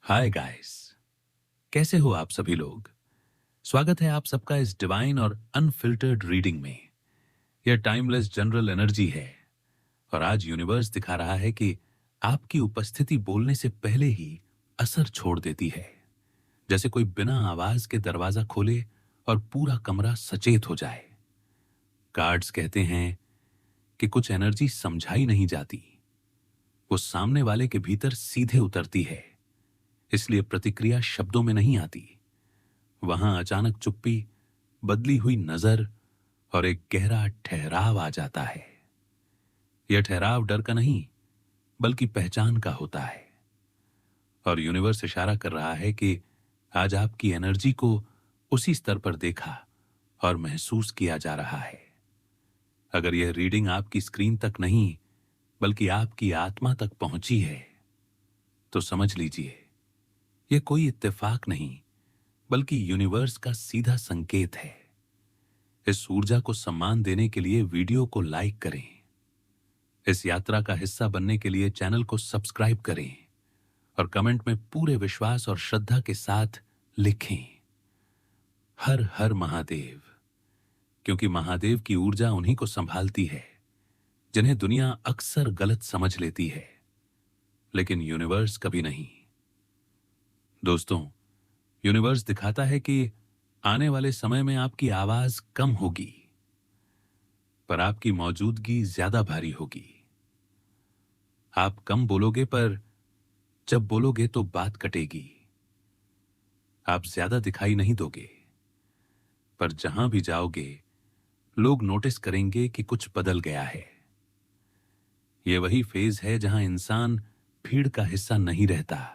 Hi guys. कैसे हो आप सभी लोग। स्वागत है आप सबका इस डिवाइन और अनफिल्टर्ड रीडिंग में। यह टाइमलेस जनरल एनर्जी है और आज यूनिवर्स दिखा रहा है कि आपकी उपस्थिति बोलने से पहले ही असर छोड़ देती है। जैसे कोई बिना आवाज के दरवाजा खोले और पूरा कमरा सचेत हो जाए। कार्ड्स कहते हैं कि कुछ एनर्जी समझाई नहीं जाती, वो सामने वाले के भीतर सीधे उतरती है, इसलिए प्रतिक्रिया शब्दों में नहीं आती। वहां अचानक चुप्पी, बदली हुई नजर और एक गहरा ठहराव आ जाता है। यह ठहराव डर का नहीं बल्कि पहचान का होता है और यूनिवर्स इशारा कर रहा है कि आज आपकी एनर्जी को उसी स्तर पर देखा और महसूस किया जा रहा है। अगर यह रीडिंग आपकी स्क्रीन तक नहीं बल्कि आपकी आत्मा तक पहुंची है तो समझ लीजिए यह कोई इत्तेफाक नहीं बल्कि यूनिवर्स का सीधा संकेत है। इस ऊर्जा को सम्मान देने के लिए वीडियो को लाइक करें। इस यात्रा का हिस्सा बनने के लिए चैनल को सब्सक्राइब करें और कमेंट में पूरे विश्वास और श्रद्धा के साथ लिखें, हर हर महादेव। क्योंकि महादेव की ऊर्जा उन्हीं को संभालती है जिन्हें दुनिया अक्सर गलत समझ लेती है, लेकिन यूनिवर्स कभी नहीं। दोस्तों, यूनिवर्स दिखाता है कि आने वाले समय में आपकी आवाज कम होगी पर आपकी मौजूदगी ज्यादा भारी होगी। आप कम बोलोगे पर जब बोलोगे तो बात कटेगी। आप ज्यादा दिखाई नहीं दोगे पर जहां भी जाओगे लोग नोटिस करेंगे कि कुछ बदल गया है। यह वही फेज है जहां इंसान भीड़ का हिस्सा नहीं रहता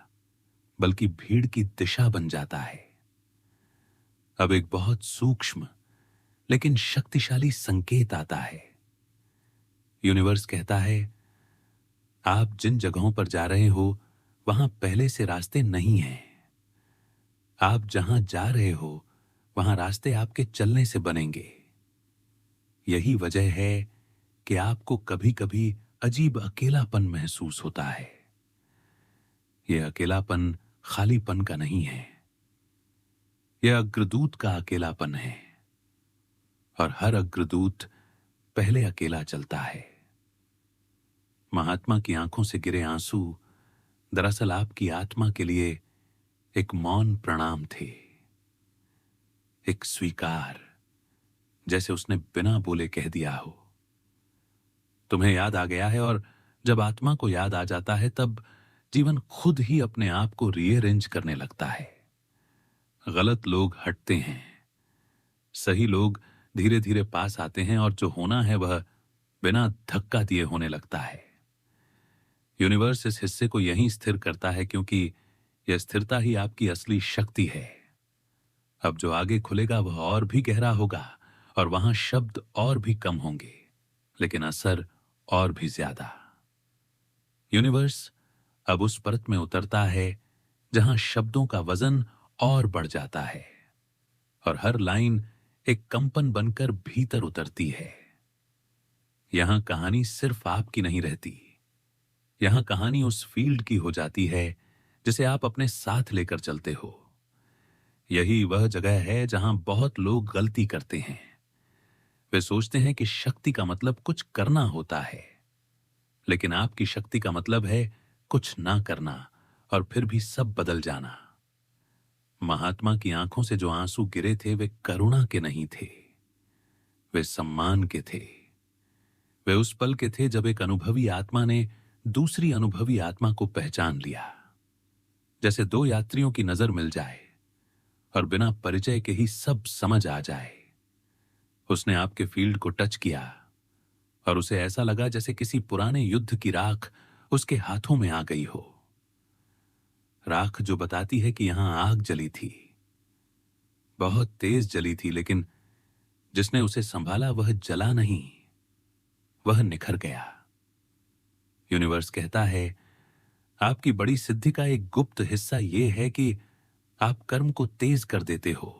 बल्कि भीड़ की दिशा बन जाता है। अब एक बहुत सूक्ष्म लेकिन शक्तिशाली संकेत आता है। यूनिवर्स कहता है आप जिन जगहों पर जा रहे हो वहां पहले से रास्ते नहीं हैं। आप जहां जा रहे हो वहां रास्ते आपके चलने से बनेंगे। यही वजह है कि आपको कभी कभी अजीब अकेलापन महसूस होता है। यह अकेलापन खालीपन का नहीं है, यह अग्रदूत का अकेलापन है और हर अग्रदूत पहले अकेला चलता है। महात्मा की आंखों से गिरे आंसू दरअसल आपकी आत्मा के लिए एक मौन प्रणाम थे, एक स्वीकार, जैसे उसने बिना बोले कह दिया हो तुम्हें याद आ गया है। और जब आत्मा को याद आ जाता है तब जीवन खुद ही अपने आप को रीअरेंज करने लगता है। गलत लोग हटते हैं, सही लोग धीरे धीरे पास आते हैं और जो होना है वह बिना धक्का दिए होने लगता है। यूनिवर्स इस हिस्से को यहीं स्थिर करता है क्योंकि यह स्थिरता ही आपकी असली शक्ति है। अब जो आगे खुलेगा वह और भी गहरा होगा और वहां शब्द और भी कम होंगे लेकिन असर और भी ज्यादा। यूनिवर्स अब उस परत में उतरता है जहां शब्दों का वजन और बढ़ जाता है और हर लाइन एक कंपन बनकर भीतर उतरती है। यहां कहानी सिर्फ आपकी नहीं रहती, यहां कहानी उस फील्ड की हो जाती है जिसे आप अपने साथ लेकर चलते हो। यही वह जगह है जहां बहुत लोग गलती करते हैं। वे सोचते हैं कि शक्ति का मतलब कुछ करना होता है, लेकिन आपकी शक्ति का मतलब है कुछ ना करना और फिर भी सब बदल जाना। महात्मा की आंखों से जो आंसू गिरे थे वे करुणा के नहीं थे, वे सम्मान के थे। वे उस पल के थे जब एक अनुभवी आत्मा ने दूसरी अनुभवी आत्मा को पहचान लिया। जैसे दो यात्रियों की नजर मिल जाए और बिना परिचय के ही सब समझ आ जाए। उसने आपके फील्ड को टच किया और उसे ऐसा लगा जैसे किसी पुराने युद्ध की राख उसके हाथों में आ गई हो। राख जो बताती है कि यहां आग जली थी, बहुत तेज जली थी, लेकिन जिसने उसे संभाला वह जला नहीं, वह निखर गया। यूनिवर्स कहता है आपकी बड़ी सिद्धि का एक गुप्त हिस्सा यह है कि आप कर्म को तेज कर देते हो।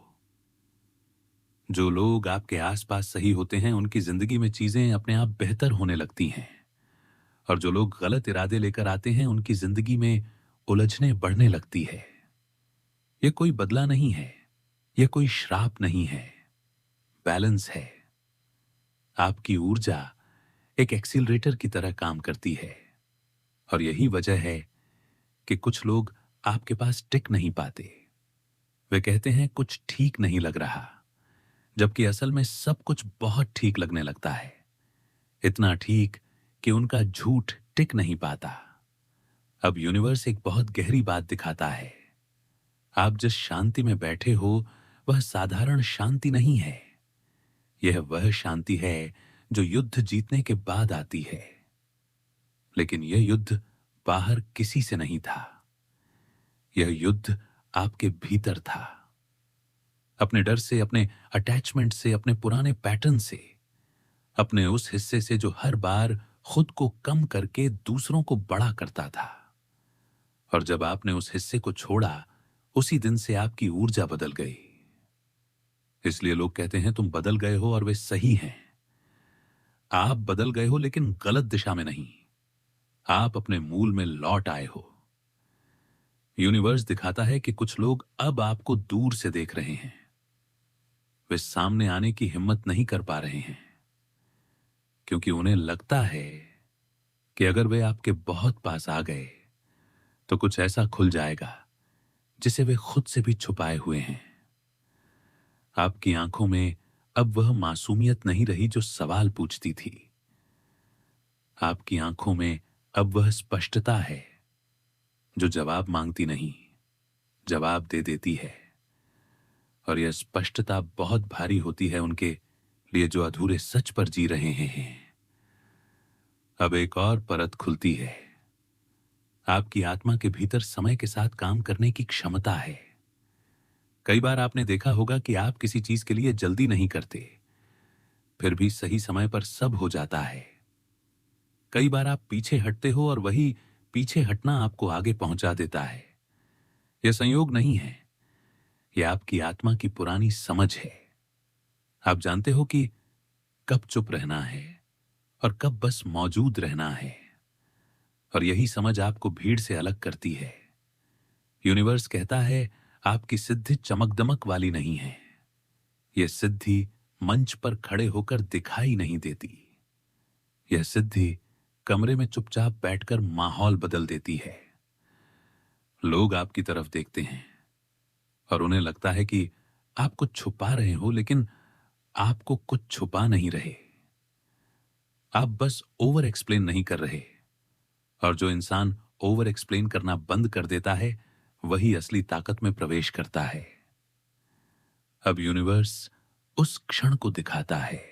जो लोग आपके आसपास सही होते हैं उनकी जिंदगी में चीजें अपने आप बेहतर होने लगती हैं और जो लोग गलत इरादे लेकर आते हैं उनकी जिंदगी में उलझने बढ़ने लगती है। ये कोई बदला नहीं है, ये कोई श्राप नहीं है, बैलेंस है। आपकी ऊर्जा एक एक्सीलरेटर की तरह काम करती है और यही वजह है कि कुछ लोग आपके पास टिक नहीं पाते। वे कहते हैं कुछ ठीक नहीं लग रहा, जबकि असल में सब कुछ बहुत ठीक लगने लगता है। इतना ठीक कि उनका झूठ टिक नहीं पाता। अब यूनिवर्स एक बहुत गहरी बात दिखाता है। आप जिस शांति में बैठे हो वह साधारण शांति नहीं है। यह वह शांति है जो युद्ध जीतने के बाद आती है। लेकिन यह युद्ध बाहर किसी से नहीं था, यह युद्ध आपके भीतर था। अपने डर से, अपने अटैचमेंट से, अपने पुराने पैटर्न से, अपने उस हिस्से से जो हर बार खुद को कम करके दूसरों को बड़ा करता था। और जब आपने उस हिस्से को छोड़ा, उसी दिन से आपकी ऊर्जा बदल गई। इसलिए लोग कहते हैं तुम बदल गए हो, और वे सही हैं। आप बदल गए हो, लेकिन गलत दिशा में नहीं। आप अपने मूल में लौट आए हो। यूनिवर्स दिखाता है कि कुछ लोग अब आपको दूर से देख रहे हैं। वे सामने आने की हिम्मत नहीं कर पा रहे हैं, क्योंकि उन्हें लगता है कि अगर वे आपके बहुत पास आ गए तो कुछ ऐसा खुल जाएगा जिसे वे खुद से भी छुपाए हुए हैं। आपकी आंखों में अब वह मासूमियत नहीं रही जो सवाल पूछती थी। आपकी आंखों में अब वह स्पष्टता है जो जवाब मांगती नहीं, जवाब दे देती है। और यह स्पष्टता बहुत भारी होती है उनके लिए जो अधूरे सच पर जी रहे हैं। अब एक और परत खुलती है। आपकी आत्मा के भीतर समय के साथ काम करने की क्षमता है। कई बार आपने देखा होगा कि आप किसी चीज के लिए जल्दी नहीं करते, फिर भी सही समय पर सब हो जाता है। कई बार आप पीछे हटते हो और वही पीछे हटना आपको आगे पहुंचा देता है। यह संयोग नहीं है, यह आपकी आत्मा की पुरानी समझ है। आप जानते हो कि कब चुप रहना है और कब बस मौजूद रहना है। और यही समझ आपको भीड़ से अलग करती है। यूनिवर्स कहता है आपकी सिद्धि चमक दमक वाली नहीं है। यह सिद्धि मंच पर खड़े होकर दिखाई नहीं देती। यह सिद्धि कमरे में चुपचाप बैठकर माहौल बदल देती है। लोग आपकी तरफ देखते हैं और उन्हें लगता है कि आप कुछ छुपा रहे हो, लेकिन आपको कुछ छुपा नहीं रहे। आप बस ओवर एक्सप्लेन नहीं कर रहे। और जो इंसान ओवर एक्सप्लेन करना बंद कर देता है, वही असली ताकत में प्रवेश करता है। अब यूनिवर्स उस क्षण को दिखाता है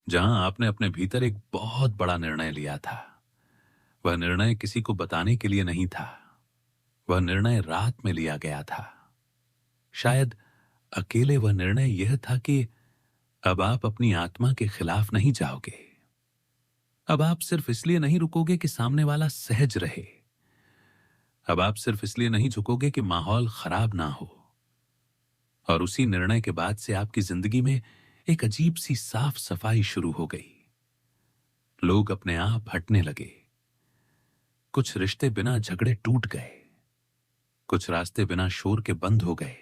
जहां आपने अपने भीतर एक बहुत बड़ा निर्णय लिया था। वह निर्णय किसी को बताने के लिए नहीं था, वह निर्णय रात में लिया गया था। शायद अकेले वह निर्णय यह था कि अब आप अपनी आत्मा के खिलाफ नहीं जाओगे। अब आप सिर्फ इसलिए नहीं रुकोगे कि सामने वाला सहज रहे। अब आप सिर्फ इसलिए नहीं झुकोगे कि माहौल खराब ना हो। और उसी निर्णय के बाद से आपकी जिंदगी में एक अजीब सी साफ सफाई शुरू हो गई। लोग अपने आप हटने लगे। कुछ रिश्ते बिना झगड़े टूट गए, कुछ रास्ते बिना शोर के बंद हो गए,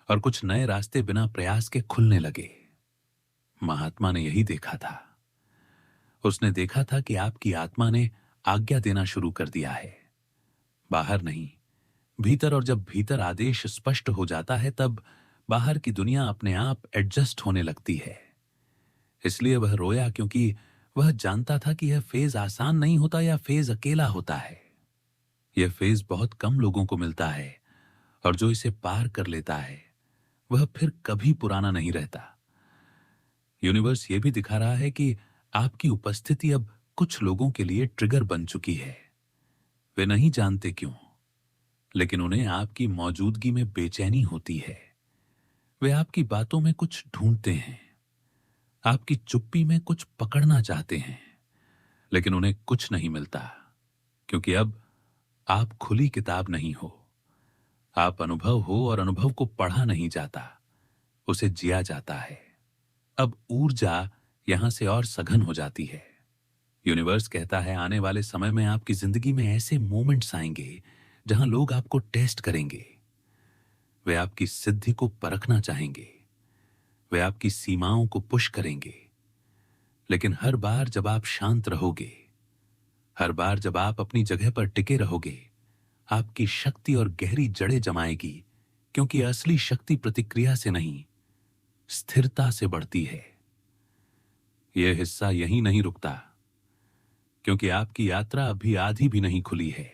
और कुछ नए रास्ते बिना प्रयास के खुलने लगे। महात्मा ने यही देखा था। उसने देखा था कि आपकी आत्मा ने आज्ञा देना शुरू कर दिया है, बाहर नहीं, भीतर। और जब भीतर आदेश स्पष्ट हो जाता है, तब बाहर की दुनिया अपने आप एडजस्ट होने लगती है। इसलिए वह रोया, क्योंकि वह जानता था कि यह फेज आसान नहीं होता, या फेज अकेला होता है। यह फेज बहुत कम लोगों को मिलता है, और जो इसे पार कर लेता है वह फिर कभी पुराना नहीं रहता। यूनिवर्स यह भी दिखा रहा है कि आपकी उपस्थिति अब कुछ लोगों के लिए ट्रिगर बन चुकी है। वे नहीं जानते क्यों, लेकिन उन्हें आपकी मौजूदगी में बेचैनी होती है। वे आपकी बातों में कुछ ढूंढते हैं, आपकी चुप्पी में कुछ पकड़ना चाहते हैं, लेकिन उन्हें कुछ नहीं मिलता, क्योंकि अब आप खुली किताब नहीं हो। आप अनुभव हो, और अनुभव को पढ़ा नहीं जाता, उसे जिया जाता है। अब ऊर्जा यहां से और सघन हो जाती है। यूनिवर्स कहता है आने वाले समय में आपकी जिंदगी में ऐसे मोमेंट्स आएंगे जहां लोग आपको टेस्ट करेंगे। वे आपकी सिद्धि को परखना चाहेंगे, वे आपकी सीमाओं को पुश करेंगे। लेकिन हर बार जब आप शांत रहोगे, हर बार जब आप अपनी जगह पर टिके रहोगे, आपकी शक्ति और गहरी जड़ें जमाएगी, क्योंकि असली शक्ति प्रतिक्रिया से नहीं, स्थिरता से बढ़ती है। यह हिस्सा यहीं नहीं रुकता, क्योंकि आपकी यात्रा अभी आधी भी नहीं खुली है।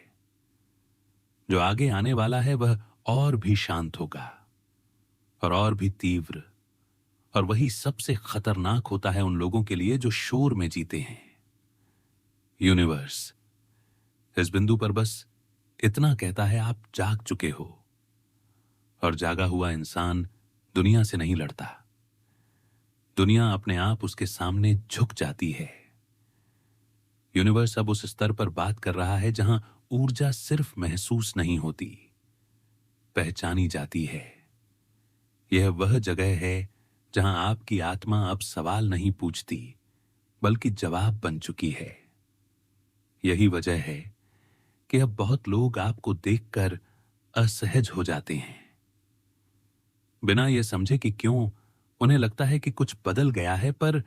जो आगे आने वाला है वह और भी शांत होगा, और भी तीव्र। और वही सबसे खतरनाक होता है उन लोगों के लिए जो शोर में जीते हैं। यूनिवर्स इस बिंदु पर बस इतना कहता है, आप जाग चुके हो। और जागा हुआ इंसान दुनिया से नहीं लड़ता, दुनिया अपने आप उसके सामने झुक जाती है। यूनिवर्स अब उस स्तर पर बात कर रहा है जहां ऊर्जा सिर्फ महसूस नहीं होती, पहचानी जाती है। यह वह जगह है जहां आपकी आत्मा अब सवाल नहीं पूछती, बल्कि जवाब बन चुकी है। यही वजह है कि अब बहुत लोग आपको देखकर असहज हो जाते हैं, बिना यह समझे कि क्यों। उन्हें लगता है कि कुछ बदल गया है, पर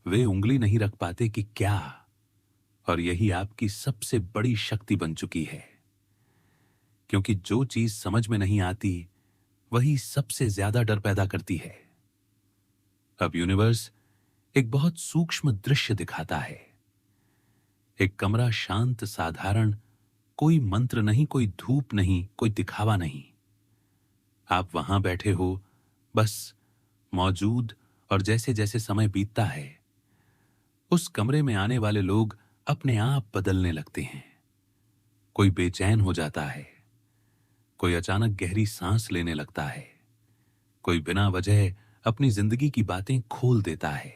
वे उंगली नहीं रख पाते कि क्या। और यही आपकी सबसे बड़ी शक्ति बन चुकी है, क्योंकि जो चीज समझ में नहीं आती वही सबसे ज्यादा डर पैदा करती है। अब यूनिवर्स एक बहुत सूक्ष्म दृश्य दिखाता है। एक कमरा शांत, साधारण, कोई मंत्र नहीं, कोई धूप नहीं, कोई दिखावा नहीं। आप वहां बैठे हो, बस मौजूद। और जैसे जैसे समय बीतता है, उस कमरे में आने वाले लोग अपने आप बदलने लगते हैं। कोई बेचैन हो जाता है, कोई अचानक गहरी सांस लेने लगता है, कोई बिना वजह अपनी जिंदगी की बातें खोल देता है,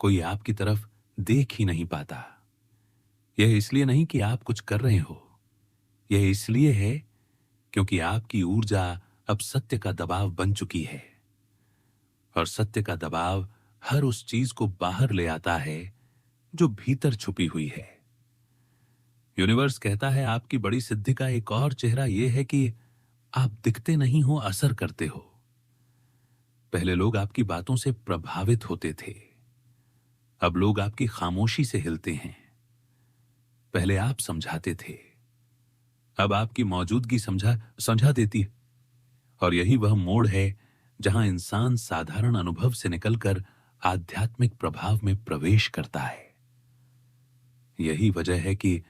कोई आपकी तरफ देख ही नहीं पाता। यह इसलिए नहीं कि आप कुछ कर रहे हो, यह इसलिए है क्योंकि आपकी ऊर्जा अब सत्य का दबाव बन चुकी है। और सत्य का दबाव हर उस चीज को बाहर ले आता है जो भीतर छुपी हुई है। यूनिवर्स कहता है, आपकी बड़ी सिद्धि का एक और चेहरा यह है कि आप दिखते नहीं हो, असर करते हो। पहले लोग आपकी बातों से प्रभावित होते थे, अब लोग आपकी खामोशी से हिलते हैं। पहले आप समझाते थे, अब आपकी मौजूदगी समझा देती है। और यही वह मोड़ है जहां इंसान साधारण अनुभव से निकलकर आध्यात्मिक प्रभाव में प्रवेश करता है। यही वजह है कि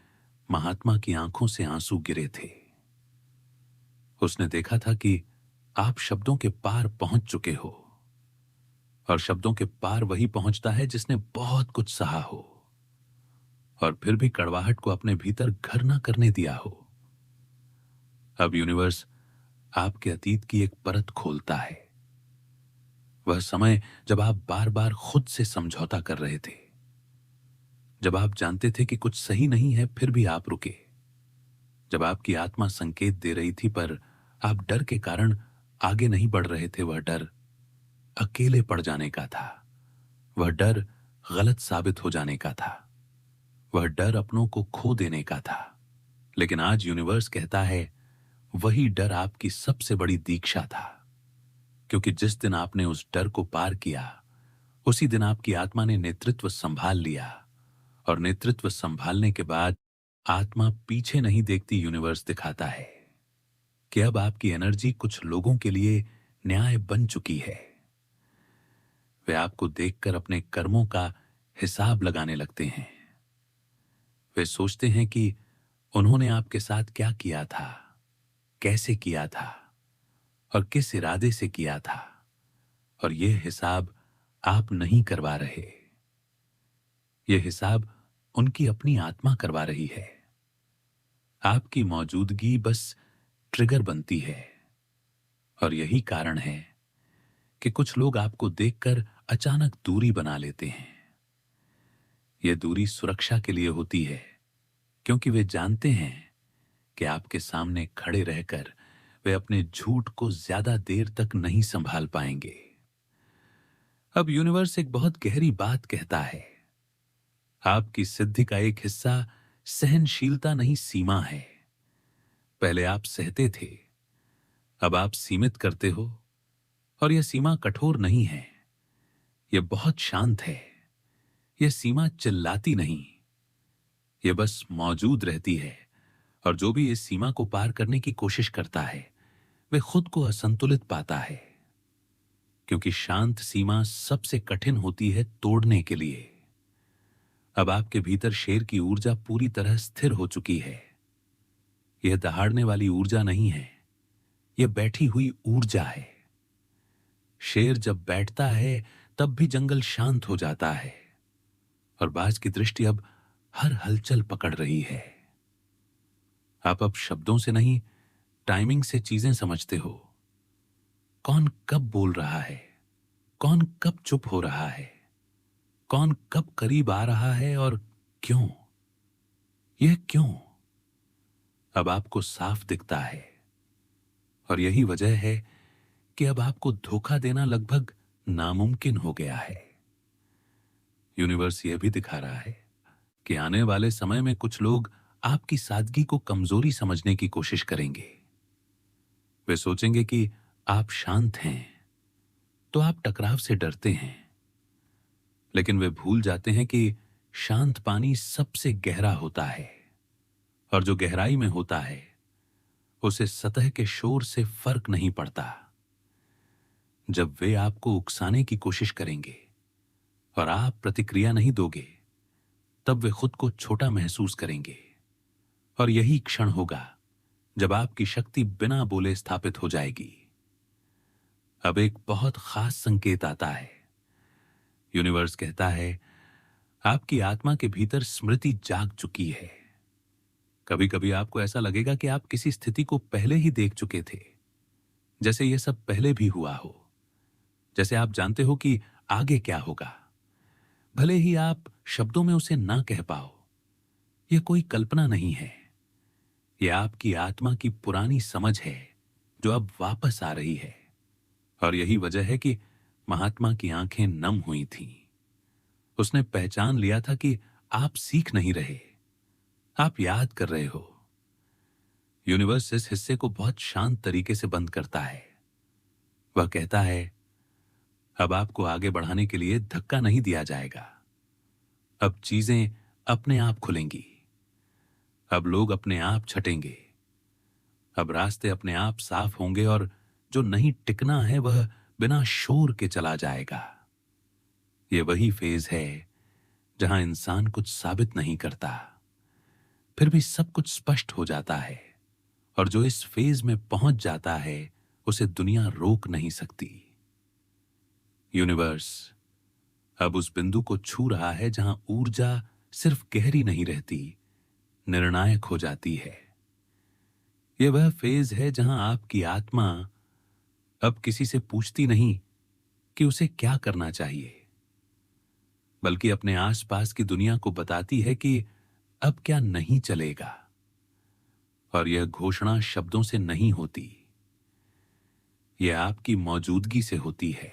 महात्मा की आंखों से आंसू गिरे थे। उसने देखा था कि आप शब्दों के पार पहुंच चुके हो, और शब्दों के पार वही पहुंचता है जिसने बहुत कुछ सहा हो और फिर भी कड़वाहट को अपने भीतर घर ना करने दिया हो। अब यूनिवर्स आपके अतीत की एक परत खोलता है, वह समय जब आप बार बार खुद से समझौता कर रहे थे, जब आप जानते थे कि कुछ सही नहीं है फिर भी आप रुके, जब आपकी आत्मा संकेत दे रही थी पर आप डर के कारण आगे नहीं बढ़ रहे थे। वह डर अकेले पड़ जाने का था, वह डर गलत साबित हो जाने का था, वह डर अपनों को खो देने का था। लेकिन आज यूनिवर्स कहता है, वही डर आपकी सबसे बड़ी दीक्षा था, क्योंकि जिस दिन आपने उस डर को पार किया, उसी दिन आपकी आत्मा ने नेतृत्व संभाल लिया। और नेतृत्व संभालने के बाद आत्मा पीछे नहीं देखती। यूनिवर्स दिखाता है कि अब आपकी एनर्जी कुछ लोगों के लिए न्याय बन चुकी है। वे आपको देखकर अपने कर्मों का हिसाब लगाने लगते हैं। वे सोचते हैं कि उन्होंने आपके साथ क्या किया था, कैसे किया था और किस इरादे से किया था। और यह हिसाब आप नहीं करवा रहे, यह हिसाब उनकी अपनी आत्मा करवा रही है। आपकी मौजूदगी बस ट्रिगर बनती है। और यही कारण है कि कुछ लोग आपको देखकर अचानक दूरी बना लेते हैं। यह दूरी सुरक्षा के लिए होती है, क्योंकि वे जानते हैं कि आपके सामने खड़े रहकर वे अपने झूठ को ज्यादा देर तक नहीं संभाल पाएंगे। अब यूनिवर्स एक बहुत गहरी बात कहता है, आपकी सिद्धि का एक हिस्सा सहनशीलता नहीं, सीमा है। पहले आप सहते थे, अब आप सीमित करते हो। और यह सीमा कठोर नहीं है, यह बहुत शांत है। यह सीमा चिल्लाती नहीं, यह बस मौजूद रहती है। और जो भी इस सीमा को पार करने की कोशिश करता है, वह खुद को असंतुलित पाता है। क्योंकि शांत सीमा सबसे कठिन होती है तोड़ने के लिए। अब आपके भीतर शेर की ऊर्जा पूरी तरह स्थिर हो चुकी है। यह दहाड़ने वाली ऊर्जा नहीं है, यह बैठी हुई ऊर्जा है। शेर जब बैठता है तब भी जंगल शांत हो जाता है। और बाज की दृष्टि अब हर हलचल पकड़ रही है। आप अब शब्दों से नहीं, टाइमिंग से चीजें समझते हो। कौन कब बोल रहा है, कौन कब चुप हो रहा है, कौन कब करीब आ रहा है और क्यों। यह क्यों अब आपको साफ दिखता है। और यही वजह है कि अब आपको धोखा देना लगभग नामुमकिन हो गया है। यूनिवर्स यह भी दिखा रहा है कि आने वाले समय में कुछ लोग आपकी सादगी को कमजोरी समझने की कोशिश करेंगे। वे सोचेंगे कि आप शांत हैं तो आप टकराव से डरते हैं। लेकिन वे भूल जाते हैं कि शांत पानी सबसे गहरा होता है। और जो गहराई में होता है उसे सतह के शोर से फर्क नहीं पड़ता। जब वे आपको उकसाने की कोशिश करेंगे और आप प्रतिक्रिया नहीं दोगे, तब वे खुद को छोटा महसूस करेंगे। और यही क्षण होगा जब आपकी शक्ति बिना बोले स्थापित हो जाएगी। अब एक बहुत खास संकेत आता है। यूनिवर्स कहता है, आपकी आत्मा के भीतर स्मृति जाग चुकी है। कभी कभी आपको ऐसा लगेगा कि आप किसी स्थिति को पहले ही देख चुके थे, जैसे यह सब पहले भी हुआ हो। जैसे आप जानते हो कि आगे क्या होगा, भले ही आप शब्दों में उसे ना कह पाओ। यह कोई कल्पना नहीं है, यह आपकी आत्मा की पुरानी समझ है जो अब वापस आ रही है। और यही वजह है कि महात्मा की आंखें नम हुई थीं। उसने पहचान लिया था कि आप सीख नहीं रहे, आप याद कर रहे हो। यूनिवर्स इस हिस्से को बहुत शांत तरीके से बंद करता है। वह कहता है, अब आपको आगे बढ़ाने के लिए धक्का नहीं दिया जाएगा। अब चीजें अपने आप खुलेंगी। अब लोग अपने आप छटेंगे। अब रास्ते अपने आप साफ होंगे और जो नहीं टिकना है वह बिना शोर के चला जाएगा। यह वही फेज है जहां इंसान कुछ साबित नहीं करता, फिर भी सब कुछ स्पष्ट हो जाता है। और जो इस फेज में पहुंच जाता है उसे दुनिया रोक नहीं सकती। यूनिवर्स अब उस बिंदु को छू रहा है जहां ऊर्जा सिर्फ गहरी नहीं रहती, निर्णायक हो जाती है। यह वह फेज है जहां आपकी आत्मा अब किसी से पूछती नहीं कि उसे क्या करना चाहिए, बल्कि अपने आसपास की दुनिया को बताती है कि अब क्या नहीं चलेगा। और यह घोषणा शब्दों से नहीं होती, यह आपकी मौजूदगी से होती है।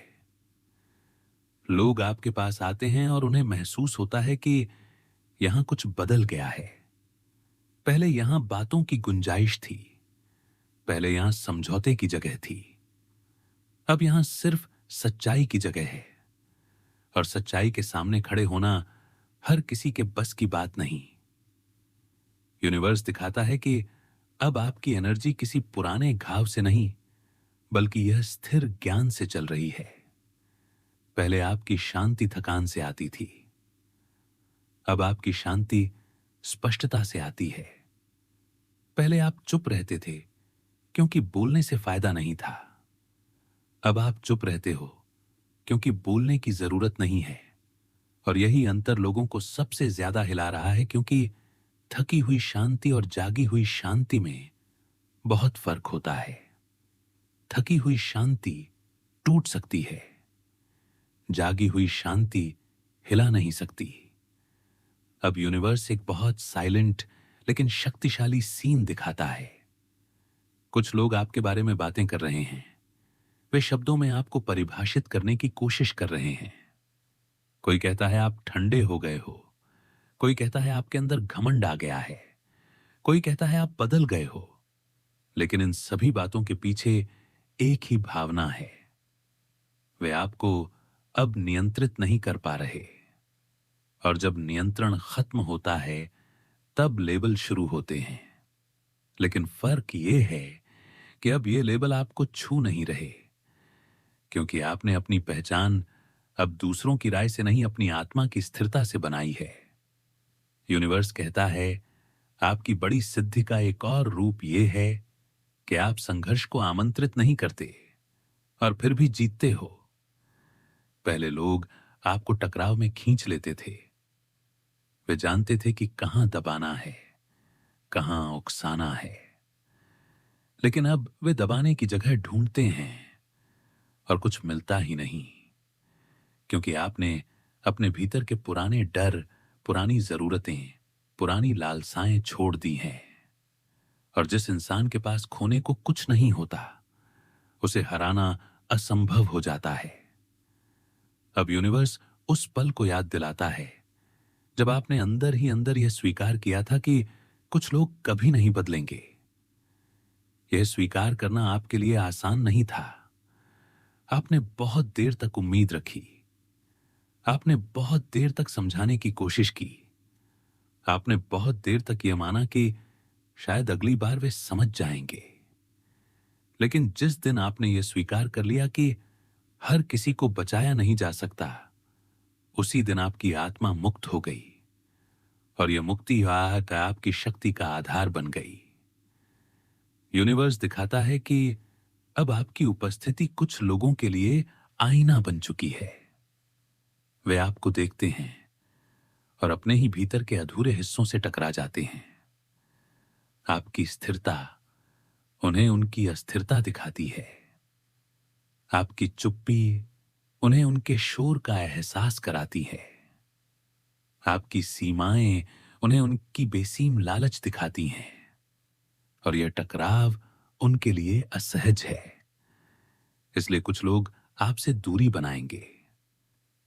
लोग आपके पास आते हैं और उन्हें महसूस होता है कि यहां कुछ बदल गया है। पहले यहां बातों की गुंजाइश थी, पहले यहां समझौते की जगह थी, अब यहां सिर्फ सच्चाई की जगह है। और सच्चाई के सामने खड़े होना हर किसी के बस की बात नहीं। यूनिवर्स दिखाता है कि अब आपकी एनर्जी किसी पुराने घाव से नहीं, बल्कि यह स्थिर ज्ञान से चल रही है। पहले आपकी शांति थकान से आती थी, अब आपकी शांति स्पष्टता से आती है। पहले आप चुप रहते थे क्योंकि बोलने से फायदा नहीं था, अब आप चुप रहते हो क्योंकि बोलने की जरूरत नहीं है। और यही अंतर लोगों को सबसे ज्यादा हिला रहा है, क्योंकि थकी हुई शांति और जागी हुई शांति में बहुत फर्क होता है। थकी हुई शांति टूट सकती है, जागी हुई शांति हिला नहीं सकती। अब यूनिवर्स एक बहुत साइलेंट लेकिन शक्तिशाली सीन दिखाता है। कुछ लोग आपके बारे में बातें कर रहे हैं, वे शब्दों में आपको परिभाषित करने की कोशिश कर रहे हैं। कोई कहता है आप ठंडे हो गए हो, कोई कहता है आपके अंदर घमंड आ गया है, कोई कहता है आप बदल गए हो। लेकिन इन सभी बातों के पीछे एक ही भावना है। वे आपको अब नियंत्रित नहीं कर पा रहे, और जब नियंत्रण खत्म होता है तब लेबल शुरू होते हैं। लेकिन फर्क ये है कि अब ये लेबल आपको छू नहीं रहे, क्योंकि आपने अपनी पहचान अब दूसरों की राय से नहीं, अपनी आत्मा की स्थिरता से बनाई है। यूनिवर्स कहता है, आपकी बड़ी सिद्धि का एक और रूप यह है कि आप संघर्ष को आमंत्रित नहीं करते और फिर भी जीतते हो। पहले लोग आपको टकराव में खींच लेते थे। वे जानते थे कि कहां दबाना है, कहां उकसाना है। लेकिन अब वे दबाने की जगह ढूंढते हैं और कुछ मिलता ही नहीं, क्योंकि आपने अपने भीतर के पुराने डर, पुरानी जरूरतें, पुरानी लालसाएं छोड़ दी हैं। और जिस इंसान के पास खोने को कुछ नहीं होता, उसे हराना असंभव हो जाता है। अब यूनिवर्स उस पल को याद दिलाता है जब आपने अंदर ही अंदर यह स्वीकार किया था कि कुछ लोग कभी नहीं बदलेंगे। यह स्वीकार करना आपके लिए आसान नहीं था। आपने बहुत देर तक उम्मीद रखी, आपने बहुत देर तक समझाने की कोशिश की, आपने बहुत देर तक यह माना कि शायद अगली बार वे समझ जाएंगे। लेकिन जिस दिन आपने यह स्वीकार कर लिया कि हर किसी को बचाया नहीं जा सकता, उसी दिन आपकी आत्मा मुक्त हो गई, और यह मुक्ति आपकी शक्ति का आधार बन गई। यूनिवर्स दिखाता है कि अब आपकी उपस्थिति कुछ लोगों के लिए आईना बन चुकी है। वे आपको देखते हैं और अपने ही भीतर के अधूरे हिस्सों से टकरा जाते हैं। आपकी स्थिरता उन्हें उनकी अस्थिरता दिखाती है। आपकी चुप्पी उन्हें उनके शोर का एहसास कराती है। आपकी सीमाएं उन्हें उनकी बेसीम लालच दिखाती हैं। और यह टकराव उनके लिए असहज है। इसलिए कुछ लोग आपसे दूरी बनाएंगे,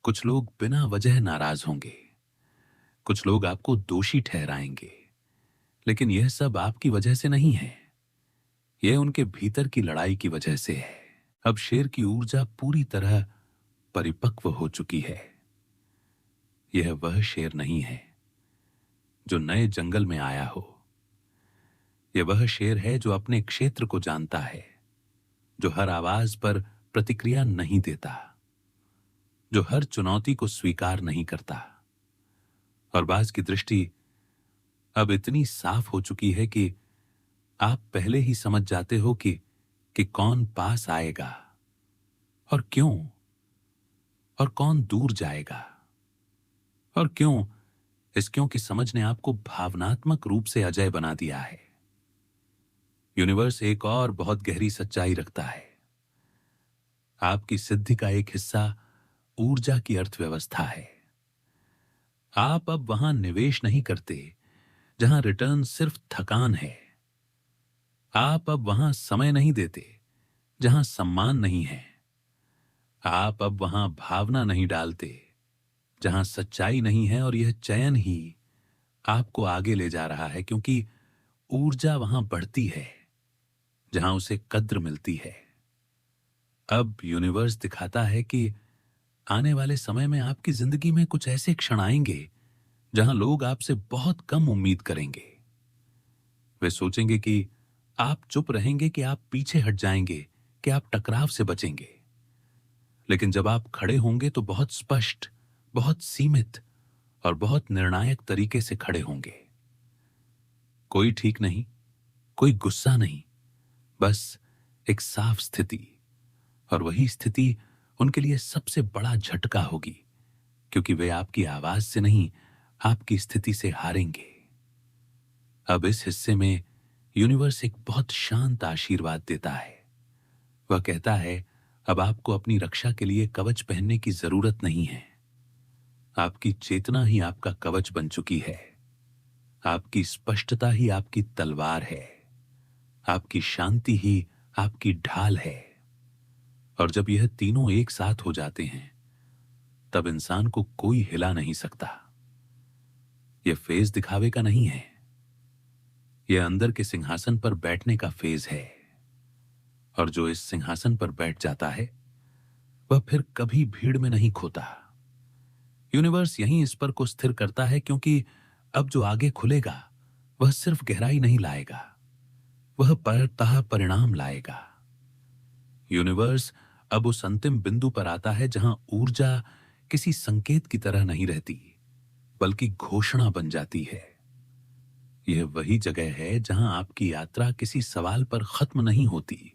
कुछ लोग बिना वजह नाराज होंगे, कुछ लोग आपको दोषी ठहराएंगे। लेकिन यह सब आपकी वजह से नहीं है, यह उनके भीतर की लड़ाई की वजह से है। अब शेर की ऊर्जा पूरी तरह परिपक्व हो चुकी है। यह वह शेर नहीं है जो नए जंगल में आया हो। यह वह शेर है जो अपने क्षेत्र को जानता है, जो हर आवाज पर प्रतिक्रिया नहीं देता, जो हर चुनौती को स्वीकार नहीं करता। और बाज की दृष्टि अब इतनी साफ हो चुकी है कि आप पहले ही समझ जाते हो कि कौन पास आएगा और क्यों, और कौन दूर जाएगा और क्यों। इस क्यों की समझ ने आपको भावनात्मक रूप से अजय बना दिया है। यूनिवर्स एक और बहुत गहरी सच्चाई रखता है। आपकी सिद्धि का एक हिस्सा ऊर्जा की अर्थव्यवस्था है। आप अब वहां निवेश नहीं करते जहां रिटर्न सिर्फ थकान है। आप अब वहां समय नहीं देते जहां सम्मान नहीं है। आप अब वहां भावना नहीं डालते जहां सच्चाई नहीं है। और यह चयन ही आपको आगे ले जा रहा है, क्योंकि ऊर्जा वहां बढ़ती है जहां उसे कद्र मिलती है। अब यूनिवर्स दिखाता है कि आने वाले समय में आपकी जिंदगी में कुछ ऐसे क्षण आएंगे जहां लोग आपसे बहुत कम उम्मीद करेंगे। वे सोचेंगे कि आप चुप रहेंगे, कि आप पीछे हट जाएंगे, कि आप टकराव से बचेंगे। लेकिन जब आप खड़े होंगे तो बहुत स्पष्ट, बहुत सीमित और बहुत निर्णायक तरीके से खड़े होंगे। कोई ठीक नहीं, कोई गुस्सा नहीं, बस एक साफ स्थिति। और वही स्थिति उनके लिए सबसे बड़ा झटका होगी, क्योंकि वे आपकी आवाज से नहीं, आपकी स्थिति से हारेंगे। अब इस हिस्से में यूनिवर्स एक बहुत शांत आशीर्वाद देता है। वह कहता है, अब आपको अपनी रक्षा के लिए कवच पहनने की जरूरत नहीं है। आपकी चेतना ही आपका कवच बन चुकी है। आपकी स्पष्टता ही आपकी तलवार है। आपकी शांति ही आपकी ढाल है। और जब यह तीनों एक साथ हो जाते हैं, तब इंसान को कोई हिला नहीं सकता। यह फेज दिखावे का नहीं है, यह अंदर के सिंहासन पर बैठने का फेज है, और जो इस सिंहासन पर बैठ जाता है वह फिर कभी भीड़ में नहीं खोता। यूनिवर्स यहीं इस पर को स्थिर करता है, क्योंकि अब जो आगे खुलेगा वह सिर्फ गहराई नहीं लाएगा, वह परतः परिणाम लाएगा। यूनिवर्स अब उस अंतिम बिंदु पर आता है जहां ऊर्जा किसी संकेत की तरह नहीं रहती, बल्कि घोषणा बन जाती है। यह वही जगह है जहां आपकी यात्रा किसी सवाल पर खत्म नहीं होती,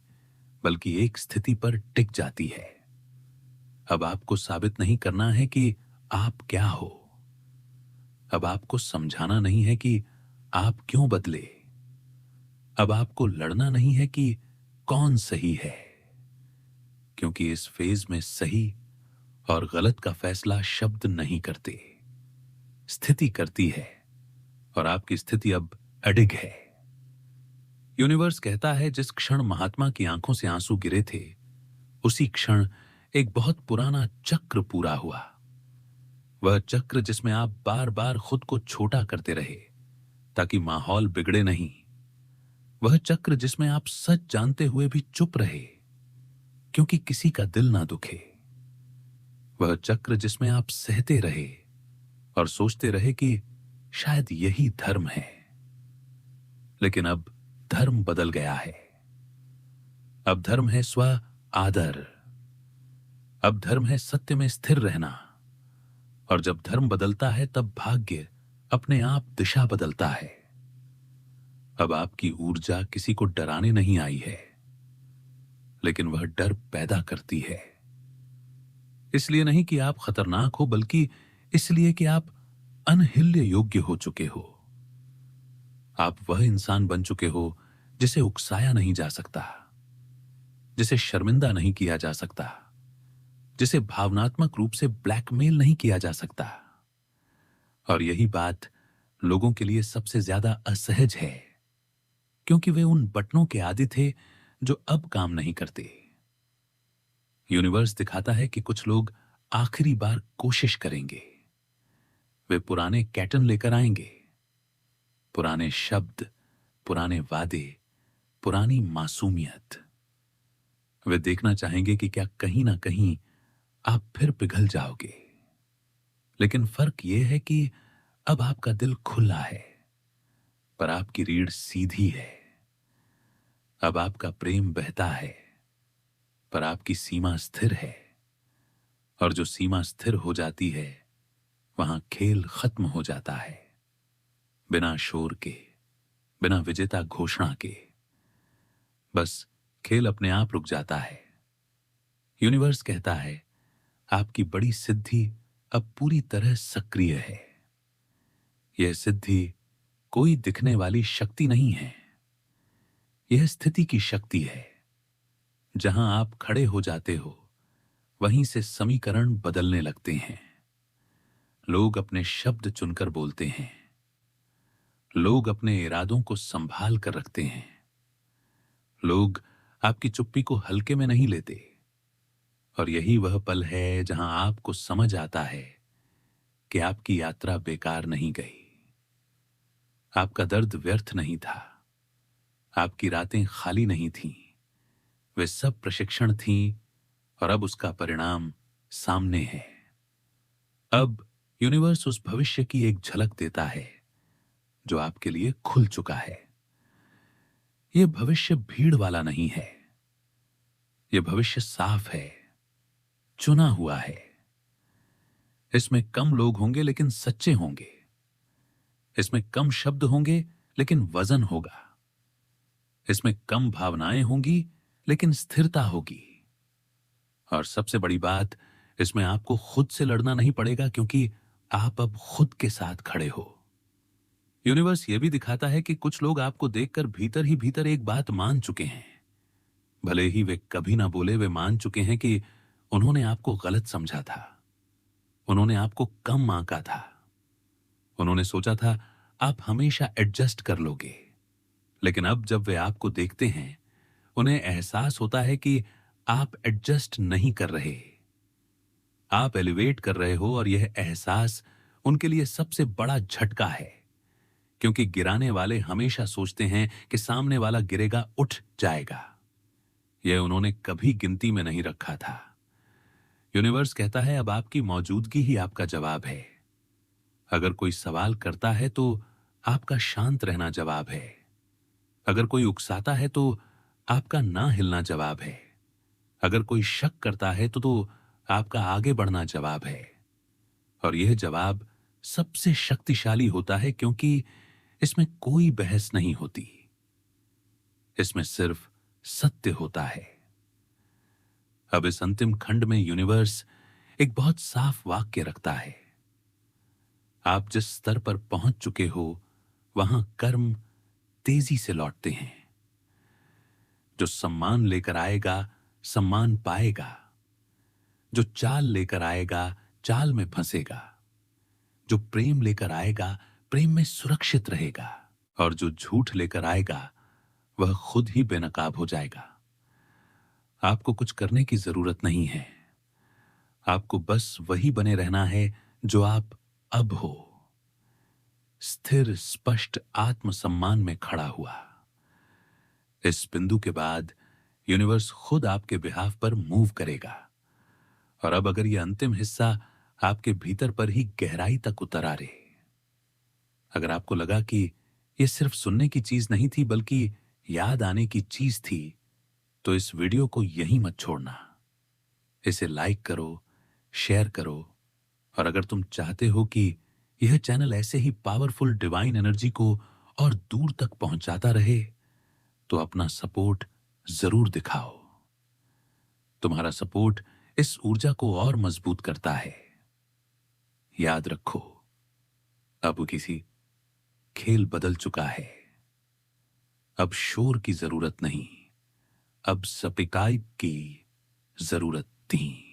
बल्कि एक स्थिति पर टिक जाती है। अब आपको साबित नहीं करना है कि आप क्या हो। अब आपको समझाना नहीं है कि आप क्यों बदले। अब आपको लड़ना नहीं है कि कौन सही है, क्योंकि इस फेज में सही और गलत का फैसला शब्द नहीं करते, स्थिति करती है। और आपकी स्थिति अब अडिग है। यूनिवर्स कहता है, जिस क्षण महात्मा की आंखों से आंसू गिरे थे, उसी क्षण एक बहुत पुराना चक्र पूरा हुआ। वह चक्र जिसमें आप बार बार खुद को छोटा करते रहे ताकि माहौल बिगड़े नहीं। वह चक्र जिसमें आप सच जानते हुए भी चुप रहे क्योंकि किसी का दिल ना दुखे। वह चक्र जिसमें आप सहते रहे और सोचते रहे कि शायद यही धर्म है। लेकिन अब धर्म बदल गया है। अब धर्म है स्व आदर। अब धर्म है सत्य में स्थिर रहना। और जब धर्म बदलता है तब भाग्य अपने आप दिशा बदलता है। अब आपकी ऊर्जा किसी को डराने नहीं आई है, लेकिन वह डर पैदा करती है। इसलिए नहीं कि आप खतरनाक हो, बल्कि इसलिए कि आप अनहिल्य योग्य हो चुके हो। आप वह इंसान बन चुके हो जिसे उकसाया नहीं जा सकता, जिसे शर्मिंदा नहीं किया जा सकता, जिसे भावनात्मक रूप से ब्लैकमेल नहीं किया जा सकता। और यही बात लोगों के लिए सबसे ज्यादा असहज है, क्योंकि वे उन बटनों के आदी थे जो अब काम नहीं करते। यूनिवर्स दिखाता है कि कुछ लोग आखिरी बार कोशिश करेंगे। वे पुराने कैटन लेकर आएंगे, पुराने शब्द, पुराने वादे, पुरानी मासूमियत। वे देखना चाहेंगे कि क्या कहीं ना कहीं आप फिर पिघल जाओगे। लेकिन फर्क यह है कि अब आपका दिल खुला है, पर आपकी रीढ़ सीधी है। अब आपका प्रेम बहता है, पर आपकी सीमा स्थिर है। और जो सीमा स्थिर हो जाती है, वहां खेल खत्म हो जाता है, बिना शोर के, बिना विजेता घोषणा के। बस खेल अपने आप रुक जाता है। यूनिवर्स कहता है, आपकी बड़ी सिद्धि अब पूरी तरह सक्रिय है। यह सिद्धि कोई दिखने वाली शक्ति नहीं है, यह स्थिति की शक्ति है। जहां आप खड़े हो जाते हो, वहीं से समीकरण बदलने लगते हैं। लोग अपने शब्द चुनकर बोलते हैं, लोग अपने इरादों को संभाल कर रखते हैं। लोग आपकी चुप्पी को हल्के में नहीं लेते। और यही वह पल है जहां आपको समझ आता है कि आपकी यात्रा बेकार नहीं गई। आपका दर्द व्यर्थ नहीं था, आपकी रातें खाली नहीं थीं। वे सब प्रशिक्षण थीं, और अब उसका परिणाम सामने है। अब यूनिवर्स उस भविष्य की एक झलक देता है जो आपके लिए खुल चुका है। यह भविष्य भीड़ वाला नहीं है, यह भविष्य साफ है, चुना हुआ है। इसमें कम लोग होंगे लेकिन सच्चे होंगे। इसमें कम शब्द होंगे लेकिन वजन होगा। इसमें कम भावनाएं होंगी लेकिन स्थिरता होगी। और सबसे बड़ी बात, इसमें आपको खुद से लड़ना नहीं पड़ेगा, क्योंकि आप अब खुद के साथ खड़े हो। यूनिवर्स यह भी दिखाता है कि कुछ लोग आपको देखकर भीतर ही भीतर एक बात मान चुके हैं। भले ही वे कभी ना बोले, वे मान चुके हैं कि उन्होंने आपको गलत समझा था, उन्होंने आपको कम आंका था, उन्होंने सोचा था आप हमेशा एडजस्ट कर लोगे। लेकिन अब जब वे आपको देखते हैं, उन्हें एहसास होता है कि आप एडजस्ट नहीं कर रहे, आप एलिवेट कर रहे हो। और यह एहसास उनके लिए सबसे बड़ा झटका है, क्योंकि गिराने वाले हमेशा सोचते हैं कि सामने वाला गिरेगा, उठ जाएगा। यह उन्होंने कभी गिनती में नहीं रखा था। यूनिवर्स कहता है अब आपकी मौजूदगी ही आपका जवाब है। अगर कोई सवाल करता है तो आपका शांत रहना जवाब है। अगर कोई उकसाता है तो आपका ना हिलना जवाब है। अगर कोई शक करता है तो आपका आगे बढ़ना जवाब है। और यह जवाब सबसे शक्तिशाली होता है क्योंकि इसमें कोई बहस नहीं होती। इसमें सिर्फ सत्य होता है। अब इस अंतिम खंड में यूनिवर्स एक बहुत साफ वाक्य रखता है। आप जिस स्तर पर पहुंच चुके हो वहां कर्म तेजी से लौटते हैं। जो सम्मान लेकर आएगा सम्मान पाएगा। जो चाल लेकर आएगा चाल में फंसेगा। जो प्रेम लेकर आएगा प्रेम में सुरक्षित रहेगा। और जो झूठ लेकर आएगा वह खुद ही बेनकाब हो जाएगा। आपको कुछ करने की जरूरत नहीं है। आपको बस वही बने रहना है जो आप अब हो। स्थिर स्पष्ट आत्मसम्मान में खड़ा हुआ। इस बिंदु के बाद यूनिवर्स खुद आपके बिहाफ पर मूव करेगा। और अब अगर यह अंतिम हिस्सा आपके भीतर पर ही गहराई तक उतर आ रहे, अगर आपको लगा कि यह सिर्फ सुनने की चीज नहीं थी बल्कि याद आने की चीज थी, तो इस वीडियो को यहीं मत छोड़ना। इसे लाइक करो, शेयर करो। और अगर तुम चाहते हो कि यह चैनल ऐसे ही पावरफुल डिवाइन एनर्जी को और दूर तक पहुंचाता रहे, तो अपना सपोर्ट जरूर दिखाओ। तुम्हारा सपोर्ट इस ऊर्जा को और मजबूत करता है। याद रखो, अब किसी खेल बदल चुका है। अब शोर की जरूरत नहीं, अब सपिकाई की जरूरत थी।